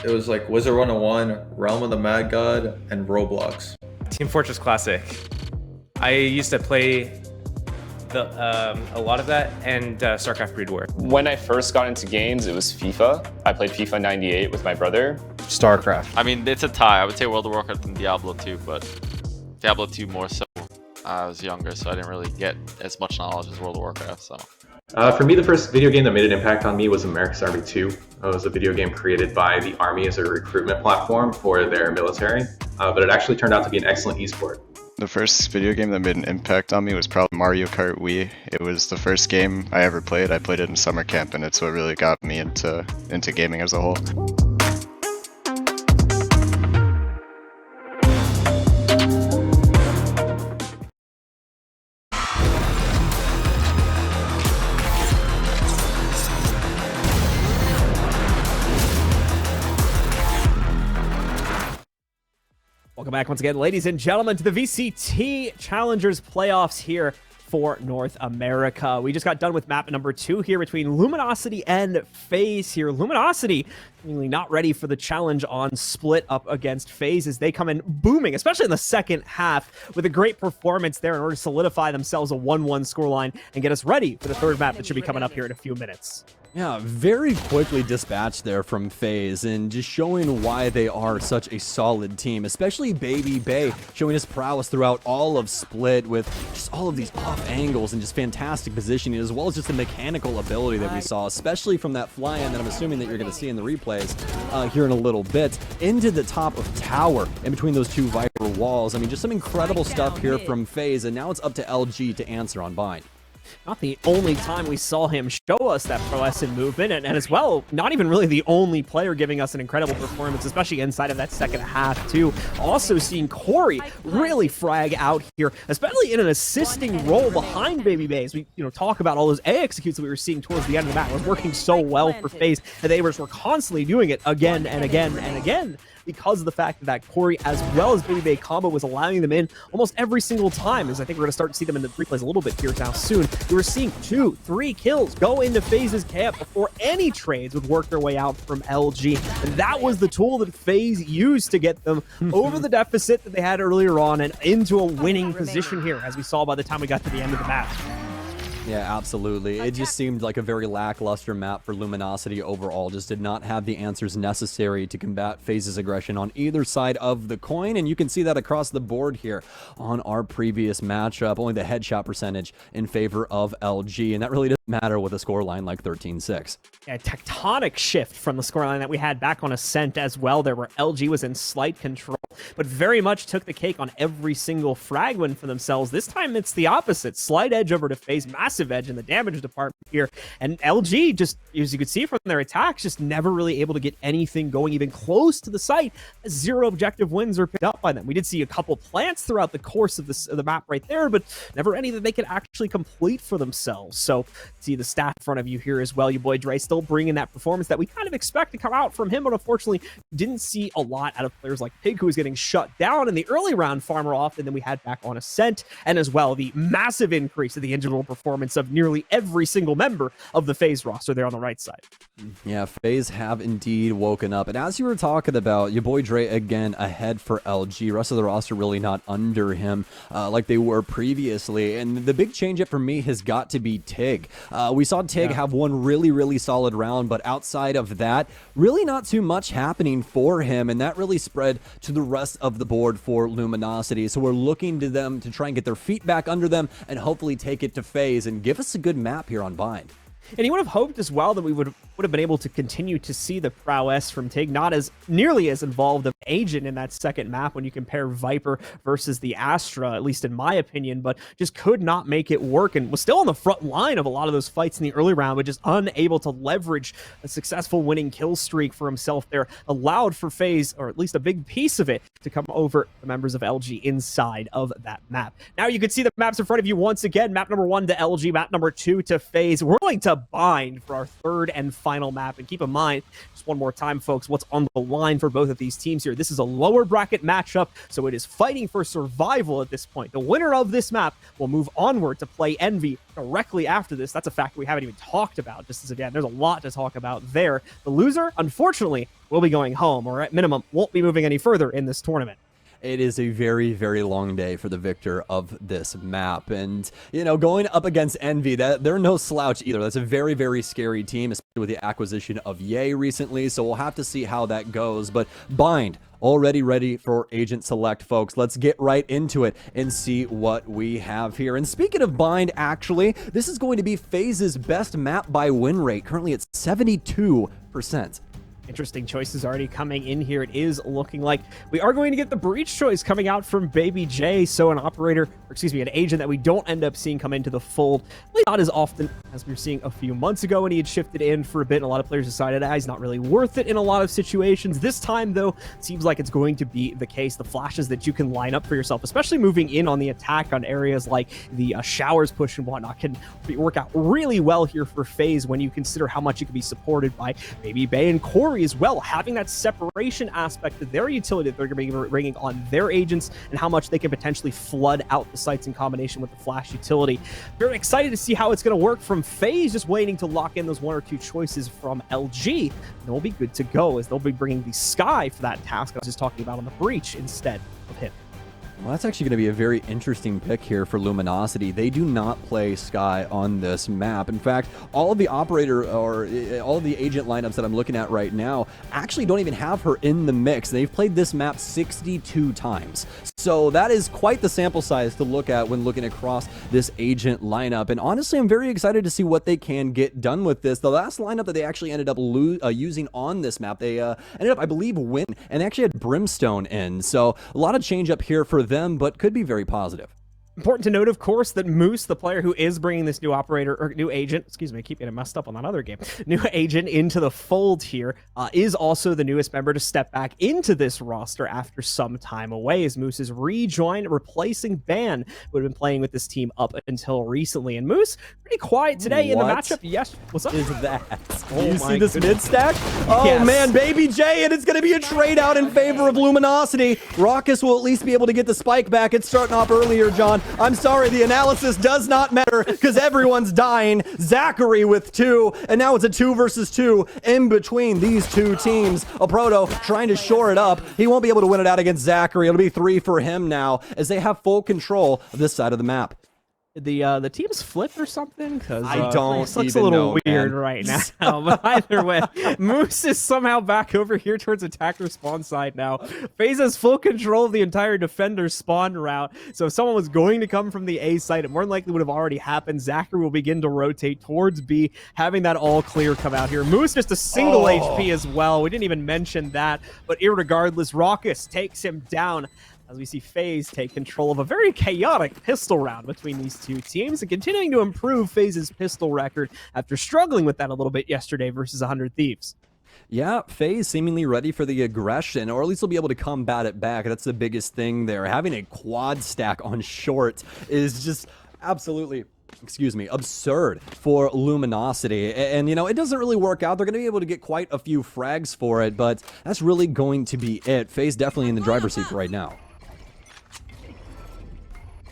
It was like Wizard 101, Realm of the Mad God, and Roblox. Team Fortress Classic. I used to play a lot of that, and StarCraft Brood War. When I first got into games, it was FIFA. I played FIFA 98 with my brother. StarCraft. I mean, it's a tie. I would say World of Warcraft and Diablo 2, but Diablo 2 more so. I was younger, so I didn't really get as much knowledge as World of Warcraft. So. For me, the first video game that made an impact on me was America's Army 2. It was a video game created by the Army as a recruitment platform for their military, but it actually turned out to be an excellent esport. The first video game that made an impact on me was probably Mario Kart Wii. It was the first game I ever played. I played it in summer camp, and it's what really got me into gaming as a whole. Welcome back once again, ladies and gentlemen, to the VCT Challengers playoffs here for North America. We just got done with map number 2 here between Luminosity and FaZe here. Luminosity really not ready for the challenge on split up against FaZe as they come in booming, especially in the second half, with a great performance there in order to solidify themselves a 1-1 scoreline and get us ready for the third map that should be coming up here in a few minutes. Yeah, very quickly dispatched there from FaZe, and just showing why they are such a solid team, especially Baby Bay showing his prowess throughout all of Split with just all of these off angles and just fantastic positioning, as well as just the mechanical ability that we saw, especially from that fly-in that I'm assuming that you're going to see in the replays here in a little bit, into the top of tower in between those two Viper walls. I mean, just some incredible stuff here from FaZe, and now it's up to LG to answer on Bind. Not the only time we saw him show us that prowess in movement, and as well, not even really the only player giving us an incredible performance, especially inside of that second half, too. Also seeing Corey really frag out here, especially in an assisting role behind Baby Bay. As we talk about all those A executes that we were seeing towards the end of the match. It was working so well for FaZe, and they were constantly doing it again and again and again, because of the fact that Corey as well as Baby Bay combo was allowing them in almost every single time, as I think we're going to start to see them in the replays a little bit here now soon. We were seeing 2-3 kills go into FaZe's camp before any trades would work their way out from LG. And that was the tool that FaZe used to get them over the deficit that they had earlier on and into a winning position here, as we saw by the time we got to the end of the match. Yeah, absolutely. It just seemed like a very lackluster map for Luminosity overall. Just did not have the answers necessary to combat FaZe's aggression on either side of the coin, and you can see that across the board here on our previous matchup. Only the headshot percentage in favor of LG, and that really doesn't matter with a scoreline like 13-6. Yeah, tectonic shift from the scoreline that we had back on Ascent as well, there where LG was in slight control, but very much took the cake on every single frag win for themselves. This time it's the opposite. Slight edge over to FaZe, massive edge in the damage department here, and LG, just as you could see from their attacks, just never really able to get anything going even close to the site. 0 objective wins are picked up by them. We did see a couple plants throughout the course of the map right there, but never any that they could actually complete for themselves. So see the stat in front of you here as well. Your boy Dre still bringing that performance that we kind of expect to come out from him, but unfortunately didn't see a lot out of players like Pig, who was getting shut down in the early round far more often than we had back on Ascent, and as well the massive increase in the individual performance of nearly every single member of the FaZe roster there on the right side. Yeah, FaZe have indeed woken up, and as you were talking about, your boy Dre again ahead for LG. Rest of the roster really not under him like they were previously, and the big change up for me has got to be Tig. We saw Tig have one really solid round, but outside of that, really not too much happening for him, and that really spread to the rest of the board for Luminosity. So we're looking to them to try and get their feet back under them and hopefully take it to FaZe and give us a good map here on Bind. And you would have hoped as well that we would have been able to continue to see the prowess from Tig, not as nearly as involved of Agent in that second map when you compare Viper versus the Astra, at least in my opinion, but just could not make it work and was still on the front line of a lot of those fights in the early round, but just unable to leverage a successful winning kill streak for himself there, allowed for FaZe, or at least a big piece of it, to come over the members of LG inside of that map. Now you can see the maps in front of you once again. Map number 1 to LG, map number 2 to FaZe. We're going to via Bind for our third and final map. And keep in mind, just one more time, folks, what's on the line for both of these teams here. This is a lower bracket matchup, so it is fighting for survival at this point. The winner of this map will move onward to play Envy directly after this. That's a fact we haven't even talked about. Just as again, there's a lot to talk about there. The loser, unfortunately, will be going home, or at minimum, won't be moving any further in this tournament. It is a very, very long day for the victor of this map. And, you know, going up against Envy, they're no slouch either. That's a very, very scary team, especially with the acquisition of Ye recently. So we'll have to see how that goes. But Bind, already ready for Agent Select, folks. Let's get right into it and see what we have here. And speaking of Bind, actually, this is going to be FaZe's best map by win rate. Currently, it's 72%. Interesting choices already coming in here. It is looking like we are going to get the breach choice coming out from Baby J. So an operator, or excuse me, an agent that we don't end up seeing come into the fold. Not as often as we were seeing a few months ago when he had shifted in for a bit. And a lot of players decided he's not really worth it in a lot of situations. This time, though, it seems like it's going to be the case. The flashes that you can line up for yourself, especially moving in on the attack on areas like the showers push and whatnot, can work out really well here for FaZe when you consider how much it can be supported by Baby Bay and Corey as well, having that separation aspect of their utility that they're going to be bringing on their agents and how much they can potentially flood out the sites in combination with the flash utility. Very excited to see how it's going to work from FaZe, just waiting to lock in those one or two choices from LG. And they'll be good to go as they'll be bringing the Sky for that task I was just talking about on the breach insteed of him. Well, that's actually going to be a very interesting pick here for Luminosity. They do not play Sky on this map. In fact, all of the operator or all of the agent lineups that I'm looking at right now actually don't even have her in the mix. They've played this map 62 times. So that is quite the sample size to look at when looking across this agent lineup. And honestly, I'm very excited to see what they can get done with this. The last lineup that they actually ended up using on this map, they ended up, I believe, win, and they actually had Brimstone in. So a lot of change up here for them, but could be very positive. Important to note, of course, that Moose, the player who is bringing this new operator, or new agent, excuse me, I keep getting messed up on that other game, new agent into the fold here, is also the newest member to step back into this roster after some time away, as Moose is rejoined, replacing Ban, who had been playing with this team up until recently. And Moose, pretty quiet today in the matchup. Yes, what's up? Is that? Oh, you see this goodness. mid stack? Oh Yes. man, Baby J, and it's going to be a trade out in favor of Luminosity. Raucus will at least be able to get the spike back. It's starting off earlier, John. I'm sorry, the analysis does not matter because everyone's dying. Zachary with 2, and now it's a 2 versus 2 in between these two teams. A Proto trying to shore it up. He won't be able to win it out against Zachary. It'll be 3 for him now as they have full control of this side of the map. The team's flipped or something? Because I don't this looks even a little know, weird man. right now. But either way, Moose is somehow back over here towards attacker spawn side now. FaZe has full control of the entire defender spawn route. So if someone was going to come from the A site, it more than likely would have already happened. Zachary will begin to rotate towards B, having that all clear come out here. Moose just a single HP as well. We didn't even mention that. But irregardless, Raucus takes him down, as we see FaZe take control of a very chaotic pistol round between these two teams and continuing to improve FaZe's pistol record after struggling with that a little bit yesterday versus 100 Thieves. Yeah, FaZe seemingly ready for the aggression, or at least they'll be able to combat it back. That's the biggest thing there. Having a quad stack on short is just absolutely, excuse me, absurd for Luminosity. And, you know, it doesn't really work out. They're going to be able to get quite a few frags for it, but that's really going to be it. FaZe definitely in the driver's seat right now.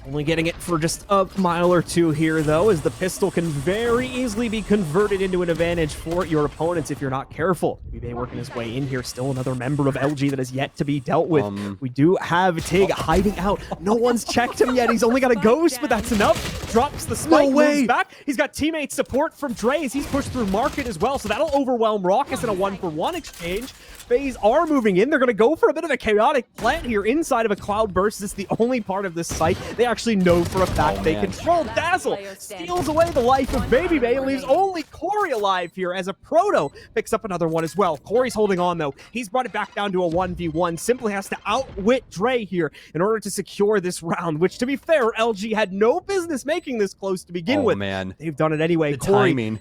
Only getting it for just a mile or two here, though, as the pistol can very easily be converted into an advantage for your opponents if you're not careful. Bay working his way in here. Still another member of LG that is yet to be dealt with. We do have Tig hiding out. No one's checked him yet. He's only got a ghost, but that's enough. Drops the spike, moves back. He's got teammate support from Dre as he's pushed through Market as well, so that'll overwhelm Raucus in a 1-for-1 exchange. FaZe are moving in. They're going to go for a bit of a chaotic plant here inside of a cloud burst. This is the only part of this site they actually know for a fact they control. Dazzle steals away the life of Baby Bay, leaves only Corey alive here as a Proto picks up another one as well. Corey's holding on though. He's brought it back down to a 1v1. Simply has to outwit Dre here in order to secure this round, which to be fair, LG had no business making this close to begin with. Man. They've done it anyway. The Corey timing.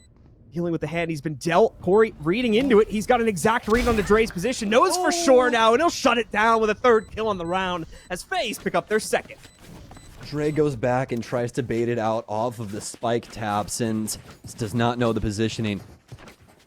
dealing with the hand he's been dealt. Corey reading into it. He's got an exact read on Dre's position. Knows for sure now, and he'll shut it down with a third kill on the round as FaZe pick up their second. Dre goes back and tries to bait it out off of the spike taps and does not know the positioning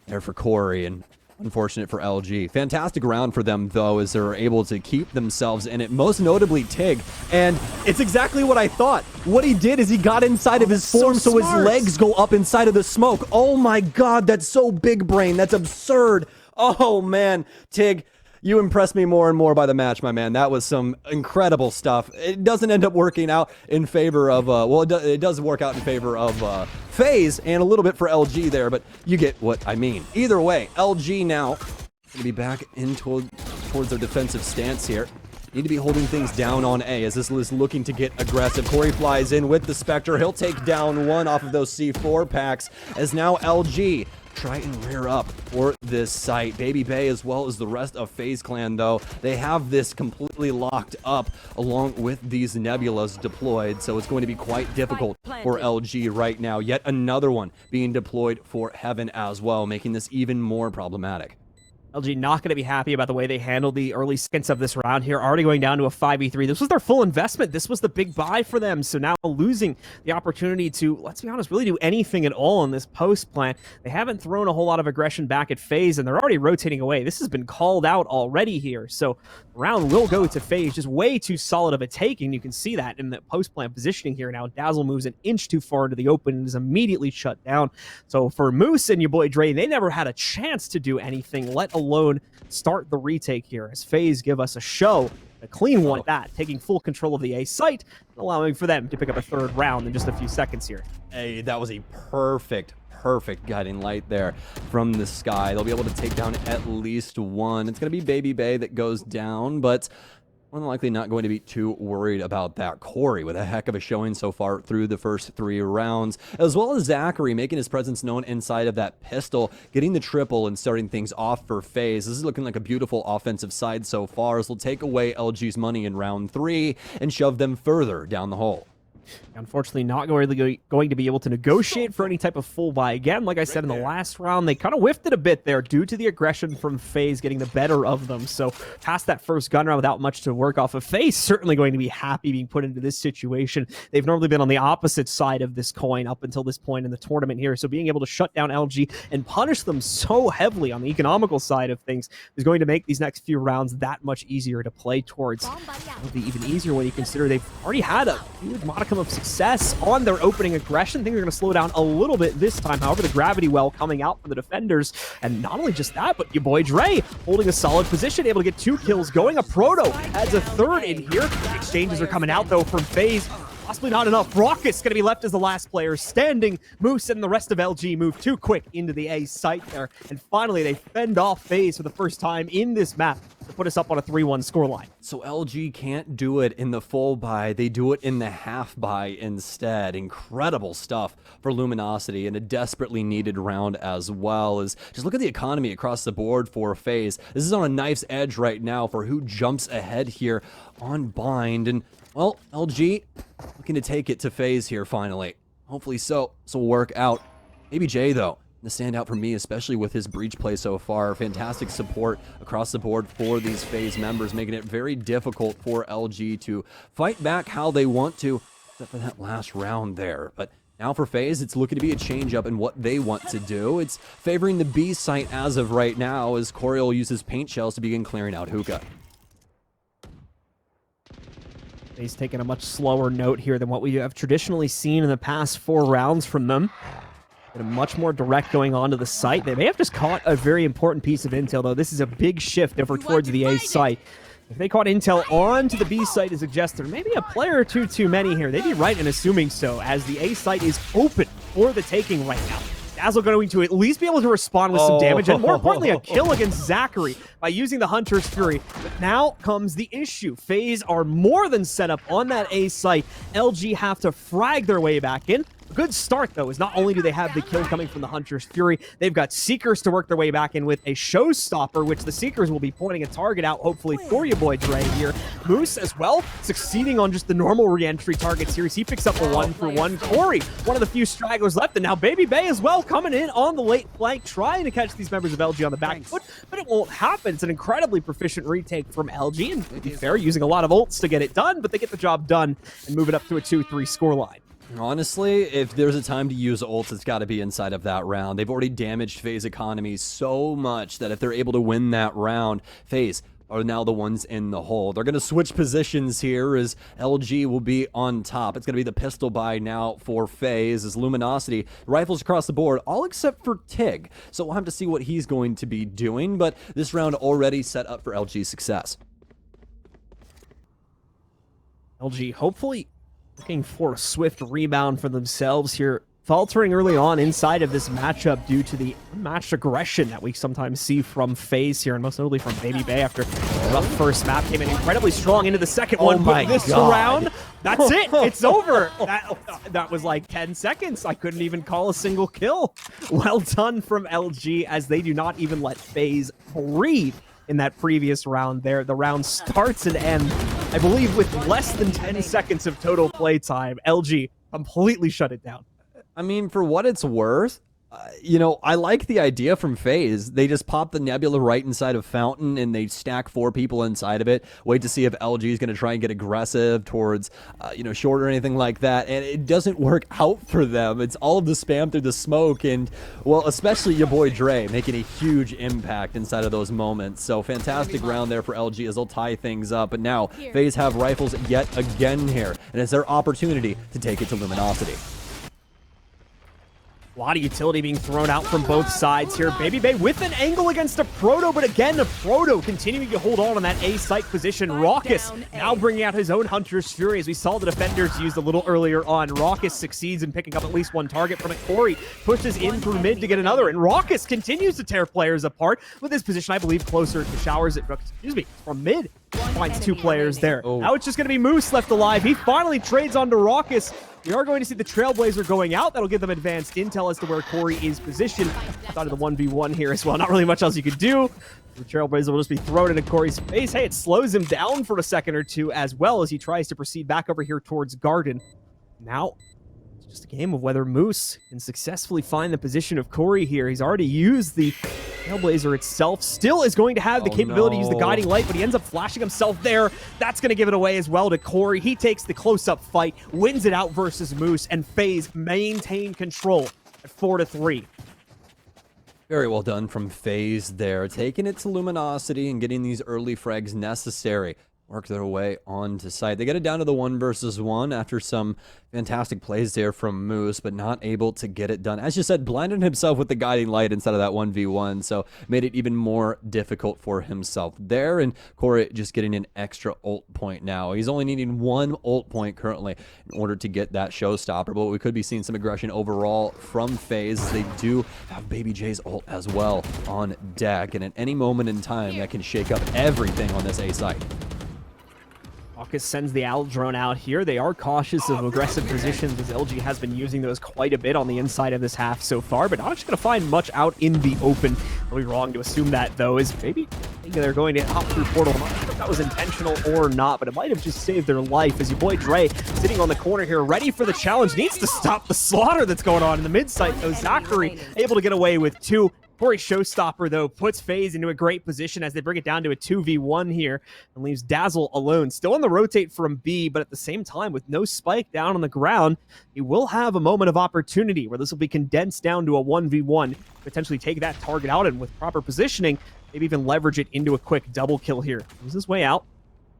there for Corey, and unfortunate for LG. Fantastic round for them, though, as they're able to keep themselves in it, most notably Tig. And it's exactly what I thought. What he did is he got inside of his form so his legs go up inside of the smoke. Oh my god, that's so big brain. That's absurd. Oh man, Tig, you impressed me more and more by the match, my man. That was some incredible stuff. It doesn't end up working out in favor of, well, it does work out in favor of FaZe and a little bit for LG there, but you get what I mean. Either way, LG now going to be back in towards their defensive stance here. Need to be holding things down on A as this is looking to get aggressive. Corey flies in with the Spectre. He'll take down one off of those C4 packs as now LG try and rear up for this site. Baby Bay, as well as the rest of FaZe Clan, though, they have this completely locked up along with these Nebulas deployed, so it's going to be quite difficult for LG right now. Yet another one being deployed for Heaven as well, making this even more problematic. LG not going to be happy about the way they handled the early seconds of this round here, already going down to a 5v3. This was their full investment. This was the big buy for them. So now losing the opportunity to, let's be honest, really do anything at all in this post plan. They haven't thrown a whole lot of aggression back at FaZe, and they're already rotating away. This has been called out already here. So the round will go to FaZe. Just way too solid of a taking. You can see that in the post plan positioning here now. Dazzle moves an inch too far into the open and is immediately shut down. So for Moose and your boy Dre, they never had a chance to do anything, let alone start the retake here, as FaZe give us a show, a clean one at that, taking full control of the A site, allowing for them to pick up a third round in just a few seconds here. Hey, that was a perfect guiding light there from the sky. They'll be able to take down at least one. It's going to be Baby Bay that goes down, but more than likely not going to be too worried about that. Corey with a heck of a showing so far through the first 3 rounds, as well as Zachary making his presence known inside of that pistol, getting the triple and starting things off for FaZe. This is looking like a beautiful offensive side so far, as they'll take away LG's money in round 3 and shove them further down the hole. Unfortunately, not going to be able to negotiate for any type of full buy again. Like I said in the last round, they kind of whiffed it a bit there due to the aggression from FaZe getting the better of them. So past that first gun round without much to work off of, FaZe certainly going to be happy being put into this situation. They've normally been on the opposite side of this coin up until this point in the tournament here. So being able to shut down LG and punish them so heavily on the economical side of things is going to make these next few rounds that much easier to play towards. It'll be even easier when you consider they've already had a huge modicum of success on their opening aggression. Things are going to slow down a little bit this time. However, the gravity well coming out for the defenders, and not only just that, but your boy Dre holding a solid position, able to get 2 kills going. A Proto adds a third in here. Exchanges are coming out though from FaZe. Possibly not enough. Raucus going to be left as the last player standing. Moose and the rest of LG move too quick into the A site there. And finally, they fend off FaZe for the first time in this map to put us up on a 3-1 scoreline. So LG can't do it in the full buy. They do it in the half buy instead. Incredible stuff for Luminosity, and a desperately needed round as well. As just look at the economy across the board for FaZe. This is on a knife's edge right now for who jumps ahead here on Bind. And well, LG looking to take it to FaZe here finally. Hopefully so. This will work out. Maybe Jay, though, the standout for me, especially with his breach play so far. Fantastic support across the board for these FaZe members, making it very difficult for LG to fight back how they want to, except for that last round there. But now for FaZe, it's looking to be a change-up in what they want to do. It's favoring the B site as of right now, as Coriel uses paint shells to begin clearing out hookah. He's taking a much slower note here than what we have traditionally seen in the past 4 rounds from them. And a much more direct going on to the site. They may have just caught a very important piece of intel, though. This is a big shift over towards the A site. If they caught intel onto the B site, it suggests there may be a player or two too many here. They'd be right in assuming so, as the A site is open for the taking right now. Dazzle going to at least be able to respond with some damage, and more importantly, a kill against Zachary by using the Hunter's Fury. But now comes the issue. FaZe are more than set up on that A site. LG have to frag their way back in. Good start, though, is not only do they have the kill coming from the Hunter's Fury, they've got Seekers to work their way back in with a Showstopper, which the Seekers will be pointing a target out, hopefully, for your boy Dre here. Moose, as well, succeeding on just the normal re-entry target series. He picks up a 1-for-1. Corey, one of the few stragglers left, and now Baby Bay as well, coming in on the late flank, trying to catch these members of LG on the back foot, but it won't happen. It's an incredibly proficient retake from LG, and to be fair, using a lot of ults to get it done, but they get the job done and move it up to a 2-3 scoreline. Honestly, if there's a time to use ults, it's got to be inside of that round. They've already damaged FaZe economy so much that if they're able to win that round, FaZe are now the ones in the hole. They're going to switch positions here as LG will be on top. It's going to be the pistol buy now for FaZe as Luminosity rifles across the board, all except for Tig. So we'll have to see what he's going to be doing, but this round already set up for LG's success. LG hopefully looking for a swift rebound for themselves here, faltering early on inside of this matchup due to the unmatched aggression that we sometimes see from FaZe here, and most notably from Baby Bay after a rough first map. Came in incredibly strong into the second one, but this round, that's it. It's over. That was like 10 seconds. I couldn't even call a single kill. Well done from LG, as they do not even let FaZe breathe in that previous round there. The round starts and ends, I believe, with less than 10 seconds of total playtime. LG completely shut it down. I mean, for what it's worth, you know, I like the idea from FaZe. They just pop the Nebula right inside of Fountain, and they stack 4 people inside of it. Wait to see if LG is going to try and get aggressive towards, you know, short or anything like that. And it doesn't work out for them. It's all of the spam through the smoke, and, well, especially your boy Dre making a huge impact inside of those moments. So fantastic round there for LG as they'll tie things up. But now FaZe have rifles yet again here, and it's their opportunity to take it to Luminosity. A lot of utility being thrown out from both sides here. Baby Bay with an angle against a Proto, but again, a Proto continuing to hold on that A site position. Raucus now bringing out his own Hunter's Fury, as we saw the defenders used a little earlier on. Raucus succeeds in picking up at least one target from it. Corey pushes in through mid to get another, and Raucus continues to tear players apart with his position, I believe, closer to Showers. From mid. Finds 2 players there. Now it's just going to be Moose left alive. He finally trades onto Raucus. We are going to see the Trailblazer going out. That'll give them advanced intel as to where Corey is positioned. Thought of the 1v1 here as well. Not really much else you could do. The Trailblazer will just be thrown into Corey's face. Hey, it slows him down for a second or two, as well as he tries to proceed back over here towards Garden. Now, it's just a game of whether Moose can successfully find the position of Corey here. He's already used the Trailblazer itself, still is going to have the capability to use the Guiding Light, but he ends up flashing himself there. That's going to give it away as well to Corey. He takes the close-up fight, wins it out versus Moose, and FaZe maintain control at 4-3. Very well done from FaZe there, taking it to Luminosity and getting these early frags necessary. Work their way onto site. They get it down to the 1 versus 1 after some fantastic plays there from Moose, but not able to get it done. As you said, blinded himself with the Guiding Light instead of that 1v1, so made it even more difficult for himself there. And Corey just getting an extra ult point now. He's only needing 1 ult point currently in order to get that showstopper, but we could be seeing some aggression overall from FaZe, as they do have Baby J's ult as well on deck, and at any moment in time that can shake up everything on this A site. Raucus sends the Owl drone out here. They are cautious of aggressive positions, as LG has been using those quite a bit on the inside of this half so far, but not actually going to find much out in the open. I'll be wrong to assume that, though, is maybe they're going to hop through portal. I'm not sure if that was intentional or not, but it might have just saved their life, as your boy Dre, sitting on the corner here, ready for the challenge, needs to stop the slaughter that's going on in the mid site. So Zachary able to get away with 2. Corey Showstopper, though, puts FaZe into a great position as they bring it down to a 2v1 here and leaves Dazzle alone. Still on the rotate from B, but at the same time, with no spike down on the ground, he will have a moment of opportunity where this will be condensed down to a 1v1, potentially take that target out, and with proper positioning, maybe even leverage it into a quick double kill here. Moves his way out,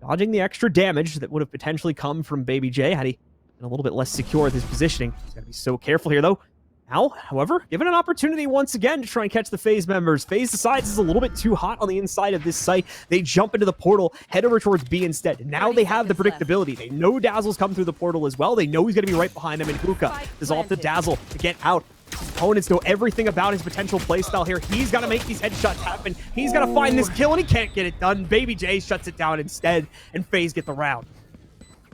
dodging the extra damage that would have potentially come from Baby J had he been a little bit less secure with his positioning. He's got to be so careful here, though. Now, however, given an opportunity once again to try and catch the FaZe members, FaZe decides it's a little bit too hot on the inside of this site. They jump into the portal, head over towards B instead. Now they have the predictability. They know Dazzle's come through the portal as well. They know he's going to be right behind them, and Hookah is off to Dazzle to get out. Opponents know everything about his potential playstyle here. He's got to make these headshots happen. He's got to find this kill, and he can't get it done. Baby J shuts it down instead, and FaZe get the round.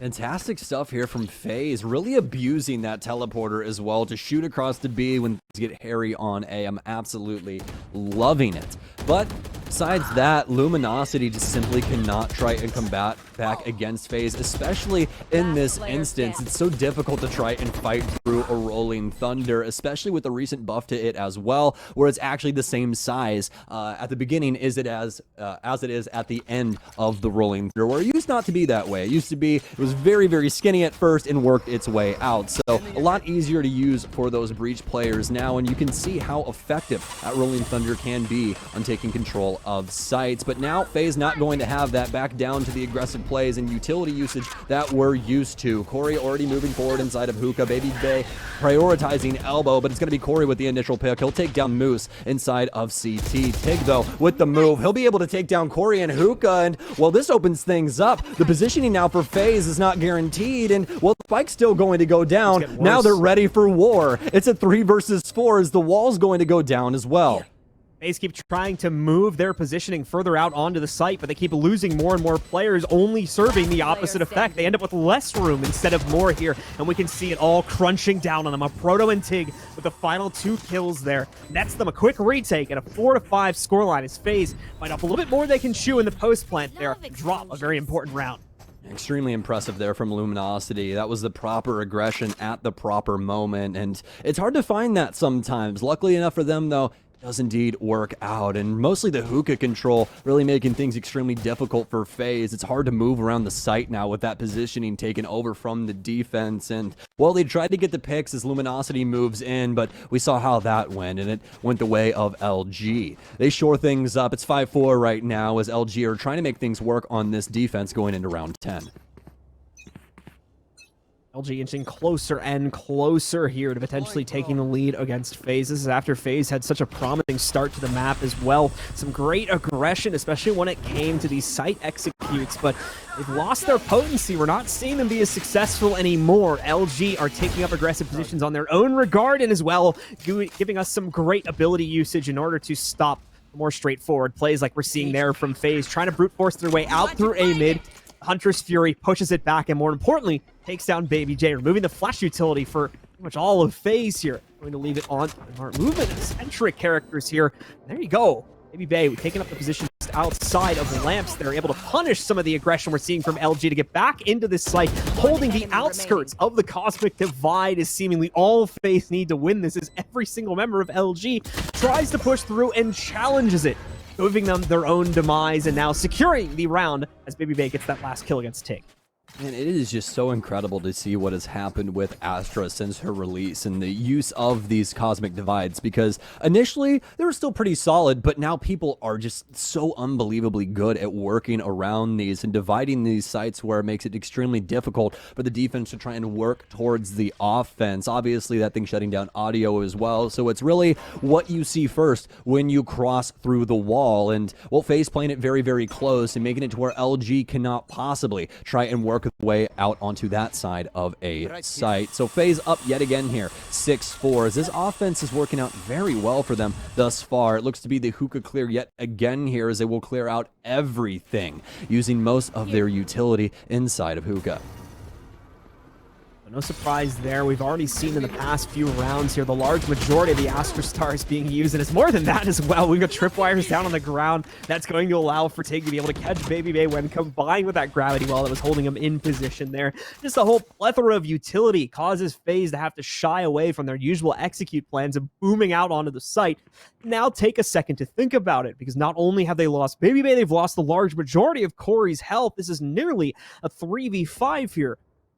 Fantastic stuff here from FaZe, really abusing that teleporter as well to shoot across the B when things get hairy on A. I'm absolutely loving it. But besides that, Luminosity just simply cannot try and combat back against FaZe, especially in this instance. It's so difficult to try and fight through a Rolling Thunder, especially with the recent buff to it as well, where it's actually the same size at the beginning as it is at the end of the Rolling Thunder, where it used not to be that way. It used to be, it was very, very skinny at first and worked its way out. So a lot easier to use for those Breach players now, and you can see how effective that Rolling Thunder can be on taking control of sites. But now FaZe not going to have that, back down to the aggressive plays and utility usage that we're used to. Corey already moving forward inside of Hookah. Baby Bay prioritizing elbow, but it's going to be Corey with the initial pick. He'll take down Moose inside of CT. Tig, though, with the move, he'll be able to take down Corey and Hookah, and, well, this opens things up. The positioning now for FaZe is not guaranteed, and, well, the spike's still going to go down. Now they're ready for war. It's a 3 versus 4 as the wall's going to go down as well. FaZe keep trying to move their positioning further out onto the site, but they keep losing more and more players, only serving the opposite effect. They end up with less room instead of more here, and we can see it all crunching down on them. A Proto and Tig with the final 2 kills there. Nets them a quick retake and a 4-5 scoreline as FaZe bite off a little bit more they can chew in the post plant there. Drop a very important round. Extremely impressive there from Luminosity. That was the proper aggression at the proper moment, and it's hard to find that sometimes. Luckily enough for them, though, does indeed work out, and mostly the Hookah control really making things extremely difficult for FaZe. It's hard to move around the site now with that positioning taken over from the defense, and, well, they tried to get the picks as Luminosity moves in, but we saw how that went, and it went the way of LG. They shore things up. It's 5-4 right now as LG are trying to make things work on this defense going into round 10. LG inching closer and closer here to potentially taking the lead against FaZe. This is after FaZe had such a promising start to the map as well. Some great aggression, especially when it came to these site executes, but they've lost their potency. We're not seeing them be as successful anymore. LG are taking up aggressive positions on their own regard, and as well giving us some great ability usage in order to stop more straightforward plays like we're seeing there from FaZe, trying to brute force their way out through A mid. Hunter's Fury pushes it back, and more importantly, takes down Baby J, removing the flash utility for pretty much all of FaZe here. Going to leave it on our movement-centric characters here. There you go. Baby Bay taking up the position just outside of the lamps. They're able to punish some of the aggression we're seeing from LG to get back into this site. Holding the outskirts of the Cosmic Divide is seemingly all FaZe need to win this, as every single member of LG tries to push through and challenges it, giving them their own demise, and now securing the round as Baby Bay gets that last kill against Tig. And it is just so incredible to see what has happened with Astra since her release and the use of these cosmic divides, because initially they were still pretty solid, but now people are just so unbelievably good at working around these and dividing these sites where it makes it extremely difficult for the defense to try and work towards the offense. Obviously that thing shutting down audio as well, so it's really what you see first when you cross through the wall, and, well, FaZe playing it very, very close and making it to where LG cannot possibly try and work way out onto that side of a site. So FaZe up yet again here, 6-4. As this offense is working out very well for them thus far. It looks to be the Hookah clear yet again here, as they will clear out everything using most of their utility inside of Hookah. No surprise there. We've already seen in the past few rounds here the large majority of the Astra Stars being used, and it's more than that as well. We've got tripwires down on the ground. That's going to allow for Tig to be able to catch Baby Bay when combined with that gravity well that was holding him in position there. Just a whole plethora of utility causes FaZe to have to shy away from their usual execute plans of booming out onto the site. Now take a second to think about it, because not only have they lost Baby Bay, they've lost the large majority of Corey's health. This is nearly a 3v5 here.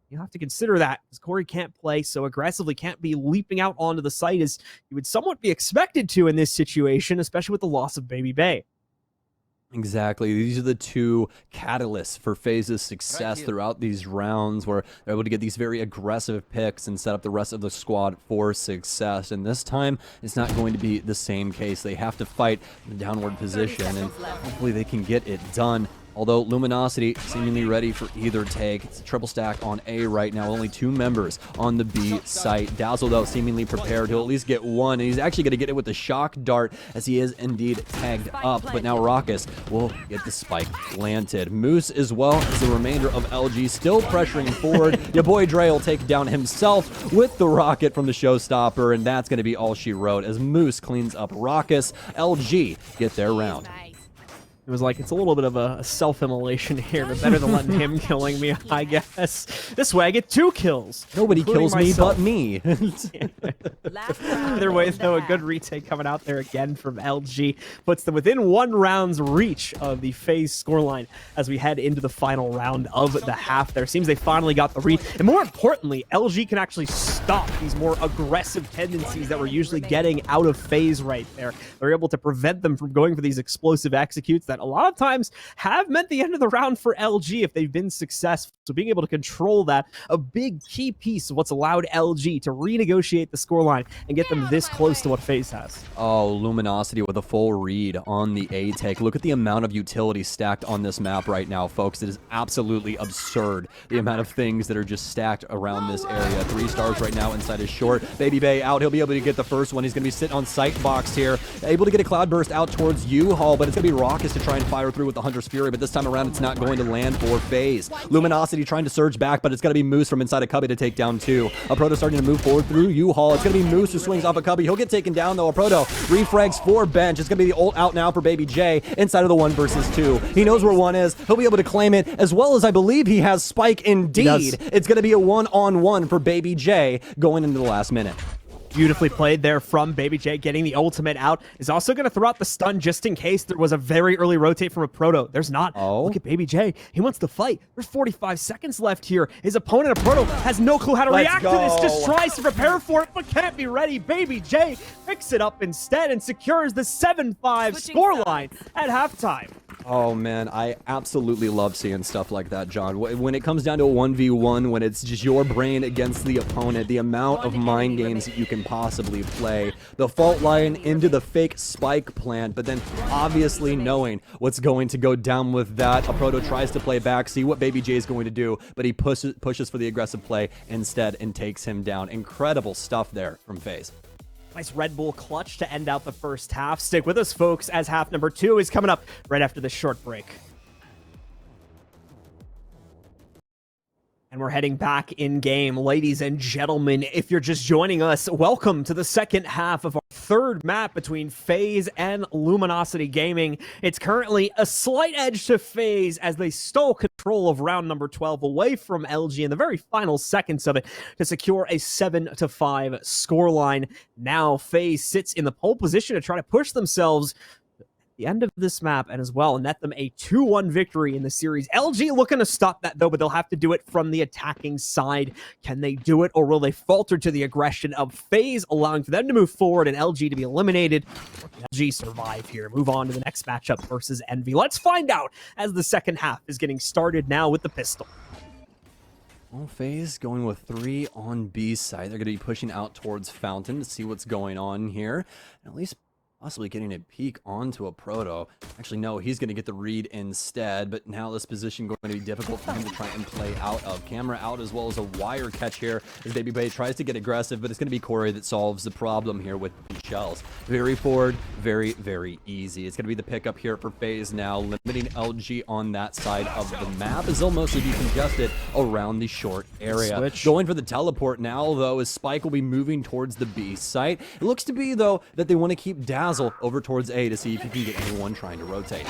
You have to consider that, because Corey can't play so aggressively, can't be leaping out onto the site as you would somewhat be expected to in this situation, especially with the loss of Baby Bay. Exactly. These are the two catalysts for FaZe's success throughout these rounds, where they're able to get these very aggressive picks and set up the rest of the squad for success. And this time, it's not going to be the same case. They have to fight the downward position, and hopefully they can get it done Although Luminosity seemingly ready for either take. It's a triple stack on A right now. Only 2 members on the B site. Dazzle, though, seemingly prepared. He'll at least get one. And he's actually going to get it with the shock dart as he is indeed tagged up. But now Raucus will get the spike planted. Moose as well as the remainder of LG still pressuring forward. Your boy Dre will take down himself with the rocket from the showstopper. And that's going to be all she wrote as Moose cleans up Raucus. LG get their round. It was like, it's a little bit of a self-immolation here, but better than letting him killing me, I guess. This way I get 2 kills. Nobody kills me myself. but me. Either way, though, a good retake coming out there again from LG puts them within 1 round's reach of the FaZe scoreline as we head into the final round of the half there. Seems they finally got the read. And more importantly, LG can actually stop these more aggressive tendencies that we're usually getting out of FaZe right there. They're able to prevent them from going for these explosive executes that a lot of times have meant the end of the round for LG if they've been successful. So being able to control that, a big key piece of what's allowed LG to renegotiate the scoreline and get them this close to what FaZe has. Oh, Luminosity with a full read on the A take. Look at the amount of utility stacked on this map right now, folks. It is absolutely absurd, the amount of things that are just stacked around this area. 3 stars right now inside his short. Baby Bay out. He'll be able to get the first one. He's going to be sitting on sight box here. Able to get a cloud burst out towards U-Haul, but it's going to be Raucus to try and fire through with the Hunter's Fury, but this time around it's not going to land for FaZe. Luminosity trying to surge back, but it's going to be Moose from inside a Cubby to take down 2. A Proto starting to move forward through U-Haul. It's going to be Moose who swings off a Cubby. He'll get taken down though. A Proto refrags for bench. It's going to be the ult out now for Baby J inside of the 1 versus 2. He knows where 1 is. He'll be able to claim it, as well as I believe he has Spike indeed. It's going to be a 1-on-1 for Baby J going into the last minute. Beautifully played there from Baby J, getting the ultimate out. Is also going to throw out the stun just in case there was a very early rotate from a Proto. There's not. Oh. Look at Baby J. He wants to fight. There's 45 seconds left here. His opponent, a Proto, has no clue how to react to this. Just tries to prepare for it, but can't be ready. Baby J picks it up instead and secures the 7-5 scoreline at halftime. Oh man, I absolutely love seeing stuff like that, John. When it comes down to a 1v1, when it's just your brain against the opponent, the amount of mind games that you can possibly play. The fault line into the fake spike plant, but then obviously knowing what's going to go down with that. A Proto tries to play back, see what Baby J is going to do, but he pushes for the aggressive play instead and takes him down. Incredible stuff there from FaZe. Nice Red Bull clutch to end out the first half. Stick with us, folks, as half number 2 is coming up right after this short break. And we're heading back in game. Ladies and gentlemen, if you're just joining us, welcome to the second half of our 3rd map between FaZe and Luminosity Gaming. It's currently a slight edge to FaZe as they stole control of round number 12 away from LG in the very final seconds of it to secure a 7-5 scoreline. Now FaZe sits in the pole position to try to push themselves the end of this map and as well net them a 2-1 victory in the series. LG looking to stop that though, but they'll have to do it from the attacking side. Can they do it, or will they falter to the aggression of FaZe, allowing for them to move forward and LG to be eliminated? Or can LG survive here, move on to the next matchup versus Envy? Let's find out as the second half is getting started now with the pistol. Well, FaZe going with 3 on B side. They're going to be pushing out towards Fountain to see what's going on here, and at least possibly getting a peek onto a Proto. Actually, no, he's going to get the read instead, but now this position going to be difficult for him to try and play out of. Camera out as well as a wire catch here as Baby Bay tries to get aggressive, but it's going to be Corey that solves the problem here with the shells. Very forward, very, very easy. It's going to be the pickup here for FaZe now, limiting LG on that side of the map as they'll mostly be congested around the short area. Switch. Going for the teleport now, though, as Spike will be moving towards the B site. It looks to be, though, that they want to keep Dazzle over towards A to see if you can get anyone trying to rotate.